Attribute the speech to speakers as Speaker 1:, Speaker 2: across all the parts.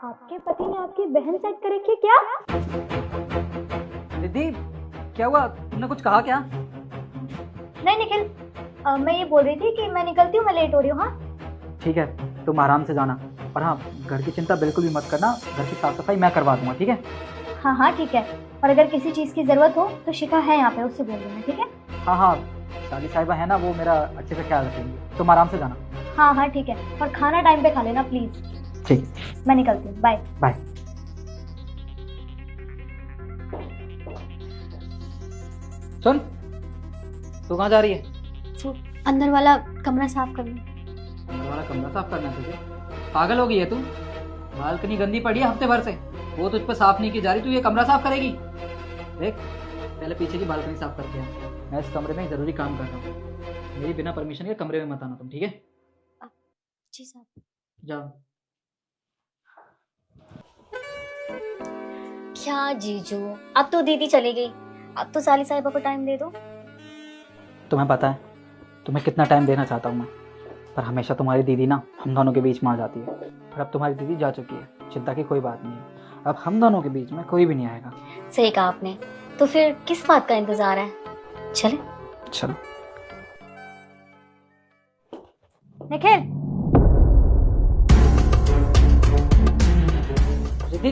Speaker 1: आपके पति ने आपकी बहन सेट कर रखी है क्या?
Speaker 2: दीदी क्या हुआ, तुमने कुछ कहा क्या?
Speaker 1: नहीं निखिल, मैं ये बोल रही थी कि मैं निकलती हूँ, मैं लेट हो रही हूँ। हाँ
Speaker 2: ठीक है, तुम आराम से जाना, और हाँ घर की चिंता बिल्कुल भी मत करना, घर की साफ सफाई मैं करवा दूंगा, ठीक है?
Speaker 1: हाँ हाँ ठीक है। और अगर किसी चीज़ की ज़रूरत हो तो शिखा है यहाँ पे, उससे बोल देना, ठीक है?
Speaker 2: हाँ हाँ, शादी साहिबा है ना, वो मेरा अच्छे से ख्याल रखेंगे, तुम आराम से जाना।
Speaker 1: हाँ हाँ ठीक है, और खाना टाइम पे खा लेना प्लीज़।
Speaker 2: ठीक,
Speaker 1: मैं निकलती हूँ, बाय
Speaker 2: बाय। सुन, तू कहाँ जा रही है?
Speaker 1: तो अंदर वाला कमरा साफ करना।
Speaker 2: अंदर वाला कमरा साफ करना है तुझे? पागल हो गई है तू? बालकनी गंदी पड़ी है हफ्ते भर से, वो तुझ पे साफ नहीं की जा रही, तू ये कमरा साफ करेगी? देख, पहले पीछे की बालकनी साफ करके आ, मैं इस कमरे में एक जरूरी काम कर रहा हूँ, मेरी बिना परमिशन के कमरे में मत आना तुम, ठीक है?
Speaker 1: जी साहब।
Speaker 2: जाओ।
Speaker 1: क्या जीजू, अब तो दीदी चली गई, अब तो साली साहिबा को टाइम दे दो।
Speaker 2: तुम्हें पता है तुम्हें कितना टाइम देना चाहता हूँ मैं, पर हमेशा तुम्हारी दीदी ना हम दोनों के बीच में आ जाती है, पर अब तुम्हारी दीदी जा चुकी है, चिंता की कोई बात नहीं है, अब हम दोनों के बीच में कोई भी नहीं आएगा।
Speaker 1: सही कहा आपने, तो फिर किस बात का इंतजार है? चले
Speaker 2: चलो।
Speaker 1: निखिल।
Speaker 2: दीदी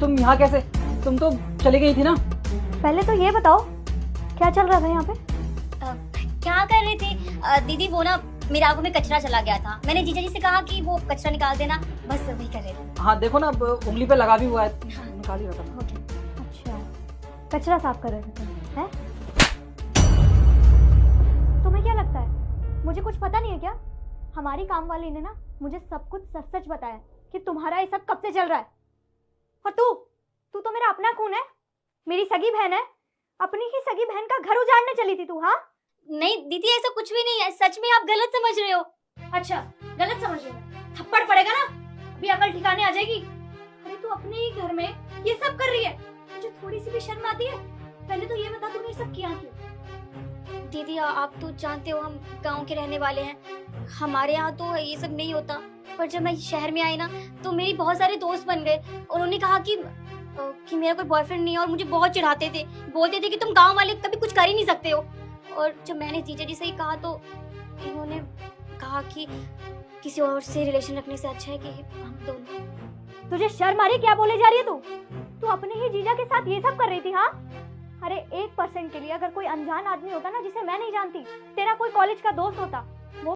Speaker 2: तुम यहाँ कैसे? तुम तो चली गई थी ना?
Speaker 1: पहले तो ये बताओ क्या चल रहा था यहाँ पे?
Speaker 3: क्या कर रही थी दीदी? वो ना मेरे आंखों में कचरा चला गया था, मैंने जीजा जी से कहा कि वो कचरा निकाल देना, बस वही कर रहे थे।
Speaker 2: हाँ देखो ना, अब उंगली पे लगा भी हुआ है, निकाल ही रहा था।
Speaker 1: अच्छा, कचरा साफ कर रहे थे तुम, हैं? तुम्हें क्या लगता है मुझे कुछ पता नहीं है क्या? हमारी काम वाली ने ना मुझे सब कुछ सच सच बताया कि तुम्हारा ये सब कब से चल रहा है। और तू तो मेरा अपना खून है, मेरी सगी बहन है, अपनी ही सगी बहन का घर उजाड़ने चली थी तू। हाँ
Speaker 3: नहीं दीदी, ऐसा कुछ भी नहीं है, सच में आप गलत समझ रहे हो।
Speaker 1: अच्छा, गलत समझ रही हो? थप्पड़ पड़ेगा ना, अभी अकल ठिकाने आ जाएगी। अरे तू अपने ही घर में ये सब कर रही है, मुझे थोड़ी सी भी शर्म आती है? पहले तो ये बता तूने ये सब किया क्यों?
Speaker 3: दीदी आप तो जानते हो हम गांव के रहने वाले हैं, हमारे यहाँ तो ये सब नहीं होता, पर जब मैं शहर में आई ना तो मेरी बहुत सारे दोस्त बन गए, और उन्होंने कहा कि मेरा कोई बॉयफ्रेंड नहीं है, और मुझे बहुत चिढ़ाते थे, बोलते थे कि तुम गांव वाले कभी कुछ कर ही नहीं सकते हो। और जब मैंने जीजा जी से ही कहा तो इन्होंने कहा कि किसी और से रिलेशन रखने से अच्छा है कि हम दोनों।
Speaker 1: तुझे शर्म आ रही? क्या बोले जा रही है तू अपने ही जीजा के साथ ये सब कर रही थी? हाँ, अरे 1% के लिए अगर कोई अनजान आदमी होता ना जिसे मैं नहीं जानती, तेरा कोई कॉलेज का दोस्त होता,